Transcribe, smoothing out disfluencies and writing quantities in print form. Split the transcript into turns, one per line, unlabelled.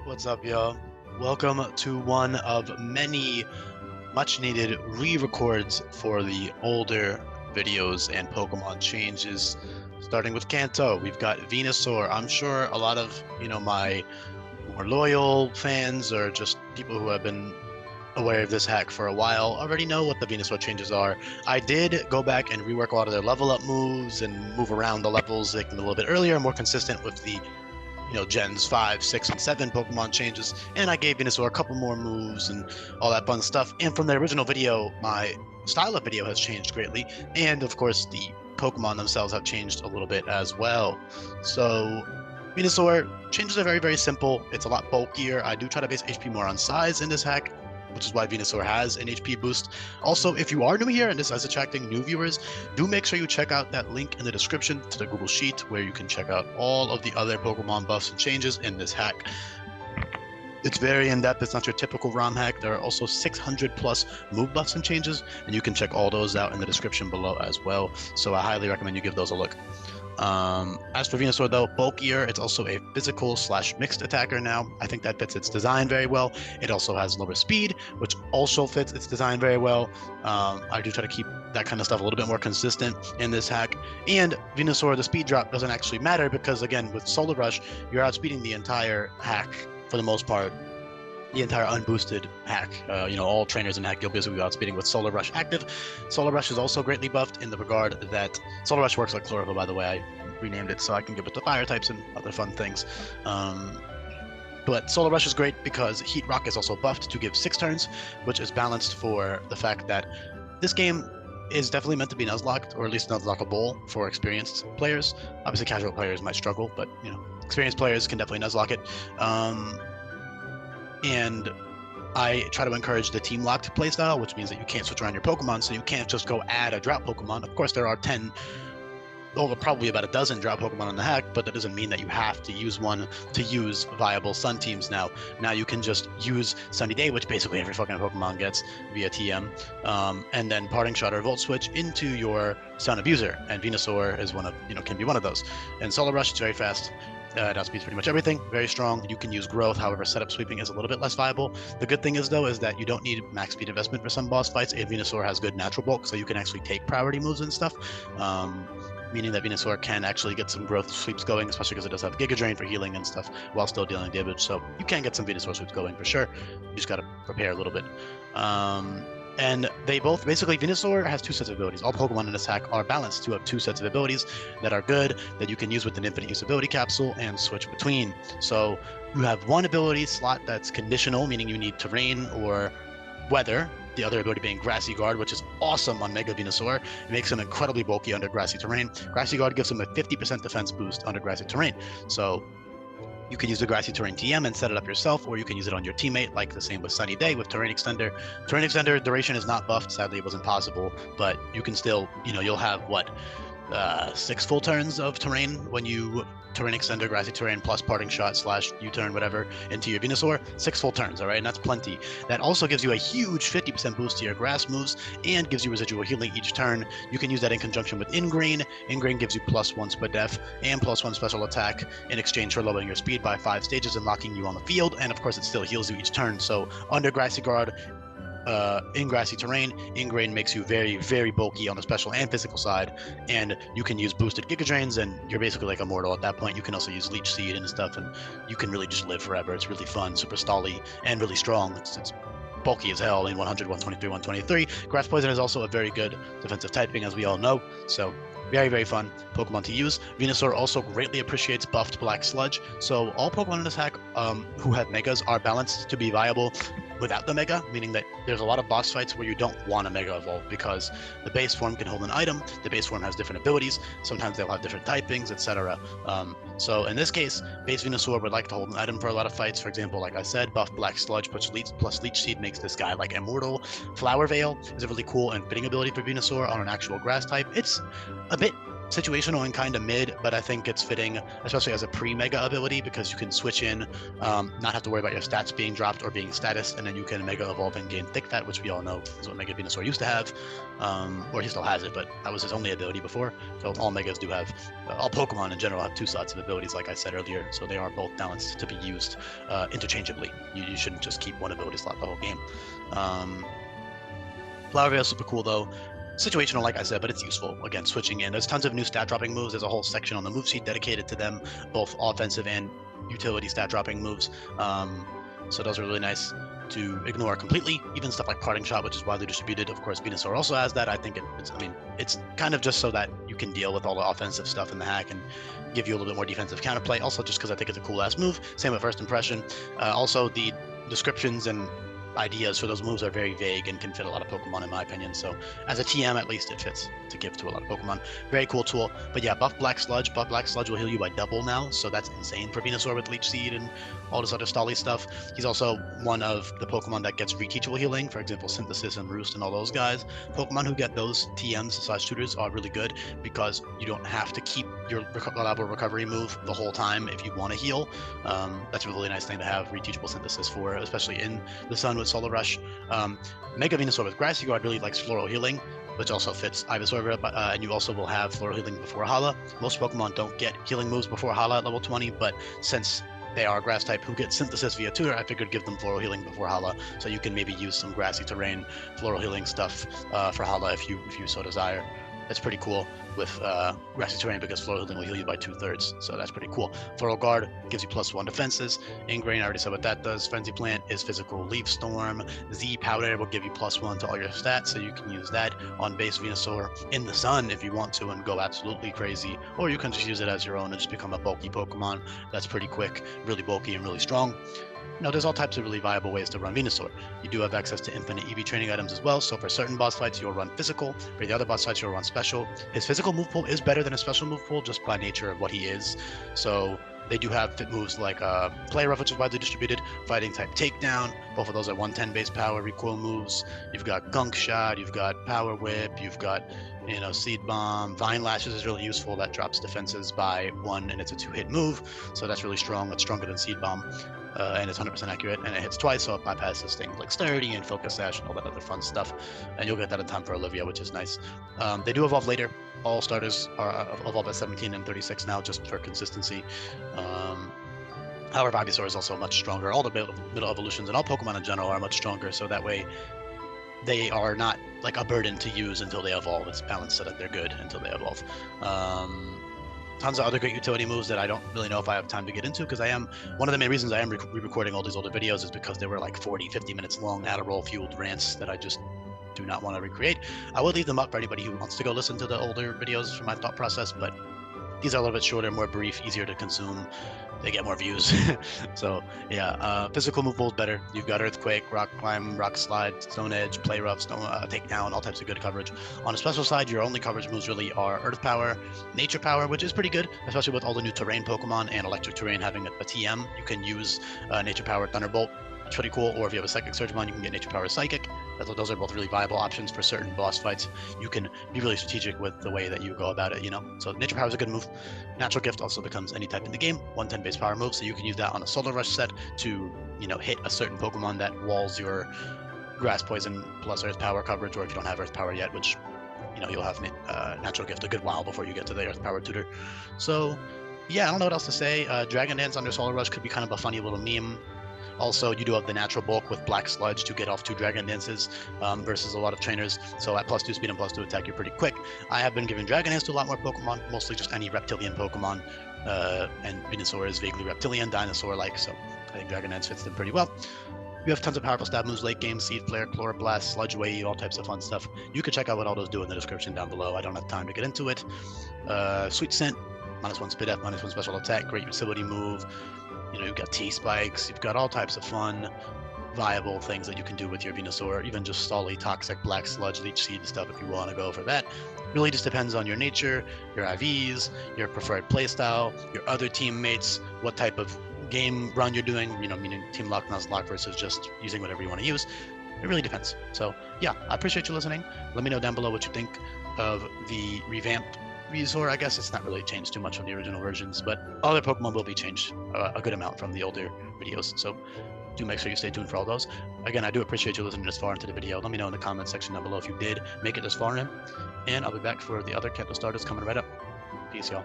What's up, y'all? Welcome to one of many much-needed re-records for the older videos and Pokemon changes. Starting with Kanto, we've got Venusaur. I'm sure a lot of, my more loyal fans or just people who have been aware of this hack for a while already know what the Venusaur changes are. I did go back and rework a lot of their level up moves and move around the levels, make them a little bit earlier, more consistent with the gens 5, 6, and 7 Pokemon changes, and I gave Venusaur a couple more moves and all that fun stuff. And from the original video, my style of video has changed greatly, and of course the Pokemon themselves have changed a little bit as well. So Venusaur changes are very, very simple. It's a lot bulkier. I do try to base HP more on size in this hack, which is why Venusaur has an HP boost. Also, if you are new here and this is attracting new viewers, do make sure you check out that link in the description to the Google Sheet where you can check out all of the other Pokemon buffs and changes in this hack. It's very in-depth. It's not your typical ROM hack. There are also 600 plus move buffs and changes, and you can check all those out in the description below as well. So I highly recommend you give those a look. As for Venusaur, though, bulkier, it's also a physical / mixed attacker now. I think that fits its design very well. It also has lower speed, which also fits its design very well. I do try to keep that kind of stuff a little bit more consistent in this hack. And Venusaur, the speed drop doesn't actually matter because, again, with Solar Rush, you're outspeeding the entire hack for the most part. The entire unboosted hack. All trainers in hack you'll basically be outspeeding with Solar Rush active. Solar Rush is also greatly buffed in the regard that Solar Rush works like Chlorophyll, by the way. I renamed it so I can give it to fire types and other fun things. But Solar Rush is great because Heat Rock is also buffed to give 6 turns, which is balanced for the fact that this game is definitely meant to be Nuzlocked, or at least Nuzlockable for experienced players. Obviously, casual players might struggle, but experienced players can definitely Nuzlock it. And I try to encourage the team locked playstyle, which means that you can't switch around your Pokemon, so you can't just go add a drought Pokemon. Of course, there are probably about a dozen drought Pokemon in the hack, but that doesn't mean that you have to use one to use viable Sun teams now. Now you can just use Sunny Day, which basically every fucking Pokemon gets via TM, and then Parting Shot or Volt Switch into your Sun Abuser, and Venusaur is can be one of those. And Solar Rush is very fast. It outspeeds pretty much everything, very strong. You can use growth, however, setup sweeping is a little bit less viable. The good thing is, though, is that you don't need max speed investment for some boss fights. And Venusaur has good natural bulk, so you can actually take priority moves and stuff, meaning that Venusaur can actually get some growth sweeps going, especially because it does have Giga Drain for healing and stuff while still dealing damage. So you can get some Venusaur sweeps going for sure. You just got to prepare a little bit. And they both, basically, Venusaur has 2 sets of abilities. All Pokemon in this hack are balanced to have 2 sets of abilities that are good, that you can use with an infinite use ability capsule and switch between. So you have one ability slot that's conditional, meaning you need terrain or weather. The other ability being Grassy Guard, which is awesome on Mega Venusaur. It makes him incredibly bulky under Grassy Terrain. Grassy Guard gives him a 50% defense boost under Grassy Terrain. So you can use the Grassy Terrain TM and set it up yourself, or you can use it on your teammate, like the same with Sunny Day with Terrain Extender. Terrain Extender duration is not buffed. Sadly, it wasn't possible, but you can still, you'll have, 6 full turns of terrain when you Terrain Extender, Grassy Terrain, plus Parting Shot / U-turn, whatever, into your Venusaur. 6 full turns, all right? And that's plenty. That also gives you a huge 50% boost to your grass moves and gives you residual healing each turn. You can use that in conjunction with Ingrain. Ingrain gives you +1 Spadef and +1 special attack in exchange for lowering your speed by 5 stages and locking you on the field. And of course, it still heals you each turn. So under Grassy Guard, in Grassy Terrain, Ingrain makes you very, very bulky on the special and physical side, and you can use boosted Giga Drains, and you're basically like immortal at that point. You can also use Leech Seed and stuff, and you can really just live forever. It's really fun, super stally, and really strong. It's bulky as hell in 100, 123, 123. Grass Poison is also a very good defensive typing, as we all know, so very, very fun Pokemon to use. Venusaur also greatly appreciates buffed Black Sludge, so all Pokemon in this hack who have Megas are balanced to be viable without the Mega, meaning that there's a lot of boss fights where you don't want a Mega Evolve because the base form can hold an item, the base form has different abilities, sometimes they'll have different typings, etc. So in this case, base Venusaur would like to hold an item for a lot of fights. For example, like I said, buff Black Sludge plus Leech Seed makes this guy like immortal. Flower Veil is a really cool and fitting ability for Venusaur on an actual grass type. It's a bit situational and kind of mid, but I think it's fitting, especially as a pre-mega ability, because you can switch in, not have to worry about your stats being dropped or being status, and then you can mega evolve and gain thick fat, which we all know is what Mega Venusaur used to have, or he still has it, but that was his only ability before. So all megas do have, all Pokemon in general have two slots of abilities, like I said earlier, so they are both balanced to be used interchangeably. You shouldn't just keep one ability slot the whole game. Flower Veil is super cool though. Situational, like I said, but it's useful. Again, switching in. There's tons of new stat dropping moves. There's a whole section on the move sheet dedicated to them, both offensive and utility stat dropping moves. So those are really nice to ignore completely. Even stuff like Parting Shot, which is widely distributed. Of course, Venusaur also has that. I think it's kind of just so that you can deal with all the offensive stuff in the hack and give you a little bit more defensive counterplay. Also, just because I think it's a cool ass move. Same with First Impression. Also, the descriptions and ideas for those moves are very vague and can fit a lot of Pokemon in my opinion. So as a TM, at least it fits to give to a lot of Pokemon. Very cool tool. But yeah, buff Black Sludge. Buff Black Sludge will heal you by double now, so that's insane for Venusaur with Leech Seed and all this other stally stuff. He's also one of the Pokemon that gets reteachable healing, for example, Synthesis and Roost and all those guys. Pokemon who get those TMs/tutors are really good because you don't have to keep your reliable recovery move the whole time if you want to heal. That's a really nice thing to have reteachable Synthesis for, especially in the Sun with Solar Rush. Mega Venusaur with Grassy Guard really likes Floral Healing, which also fits Ivysaur, and you also will have Floral Healing before Hala. Most Pokemon don't get healing moves before Hala at level 20, but since they are Grass type who get Synthesis via Tutor, I figured give them Floral Healing before Hala, so you can maybe use some grassy terrain, Floral Healing stuff for Hala if you so desire. That's pretty cool with grassy terrain because Floral Healing will heal you by 2/3, so that's pretty cool. Floral Guard gives you +1 defenses. Ingrain, I already said what that does. Frenzy Plant is physical. Leaf Storm. Z Powder will give you +1 to all your stats, so you can use that on base Venusaur in the Sun if you want to and go absolutely crazy, or you can just use it as your own and just become a bulky Pokemon that's pretty quick, really bulky, and really strong. No, there's all types of really viable ways to run Venusaur. You do have access to infinite EV training items as well, so for certain boss fights you'll run physical, for the other boss fights you'll run special. His physical move pool is better than his special move pool just by nature of what he is, so they do have fit moves like Play Rough, which is widely distributed, Fighting type Takedown, both of those are 110 base power recoil moves. You've got Gunk Shot, you've got Power Whip, you've got Seed Bomb. Vine Lashes is really useful, that drops defenses by 1 and it's a 2-hit move, so that's really strong. It's stronger than Seed Bomb. And it's 100% accurate, and it hits twice, so it bypasses things like Sturdy and Focus Sash and all that other fun stuff. And you'll get that in time for Olivia, which is nice. They do evolve later. All starters are evolve at 17 and 36 now, just for consistency. However, Ivysaur is also much stronger. All the middle evolutions and all Pokemon in general are much stronger, so that way they are not like a burden to use until they evolve. It's balanced so that they're good until they evolve. Tons of other great utility moves that I don't really know if I have time to get into, because one of the main reasons I am re-recording all these older videos is because they were like 40-50 minutes long Adderall fueled rants that I just do not want to recreate. I will leave them up for anybody who wants to go listen to the older videos for my thought process, but these are a little bit shorter, more brief, easier to consume. They get more views. So yeah, physical move pool is better. You've got Earthquake, Rock Climb, Rock Slide, Stone Edge, Play Rough, Takedown, all types of good coverage. On a special side, your only coverage moves really are Earth Power, Nature Power, which is pretty good, especially with all the new terrain Pokemon and electric terrain having a TM. You can use Nature Power Thunderbolt. It's pretty cool. Or if you have a Psychic Surgemon, you can get Nature Power Psychic. Those are both really viable options for certain boss fights. You can be really strategic with the way that you go about it, So Nature Power is a good move. Natural Gift also becomes any type in the game, 110 base power move, so you can use that on a Solar Rush set to, hit a certain Pokemon that walls your Grass Poison plus Earth Power coverage, or if you don't have Earth Power yet, which, you'll have Natural Gift a good while before you get to the Earth Power Tutor. So, yeah, I don't know what else to say. Dragon Dance under Solar Rush could be kind of a funny little meme. Also, you do have the natural bulk with Black Sludge to get off 2 Dragon Dances versus a lot of trainers. So at +2 speed and +2 attack, you're pretty quick. I have been giving Dragon Dance to a lot more Pokemon, mostly just any reptilian Pokemon. And Venusaur is vaguely reptilian, dinosaur-like, so I think Dragon Dance fits them pretty well. You have tons of powerful stab moves late game, Seed Flare, Chloroblast, Sludge Wave, all types of fun stuff. You can check out what all those do in the description down below. I don't have time to get into it. Sweet Scent, -1 Spit F, -1 special attack, great utility move. You've got T-Spikes, you've got all types of fun, viable things that you can do with your Venusaur, even just Stally, Toxic, Black Sludge, Leech Seed stuff if you want to go for that. Really just depends on your nature, your IVs, your preferred playstyle, your other teammates, what type of game run you're doing, meaning Team Lock, Nuzlocke versus just using whatever you want to use. It really depends. So yeah, I appreciate you listening. Let me know down below what you think of the revamped Venusaur, I guess it's not really changed too much from the original versions, but other Pokemon will be changed a good amount from the older videos. So do make sure you stay tuned for all those. Again, I do appreciate you listening this far into the video. Let me know in the comment section down below if you did make it this far in. And I'll be back for the other Kanto starters coming right up. Peace, y'all.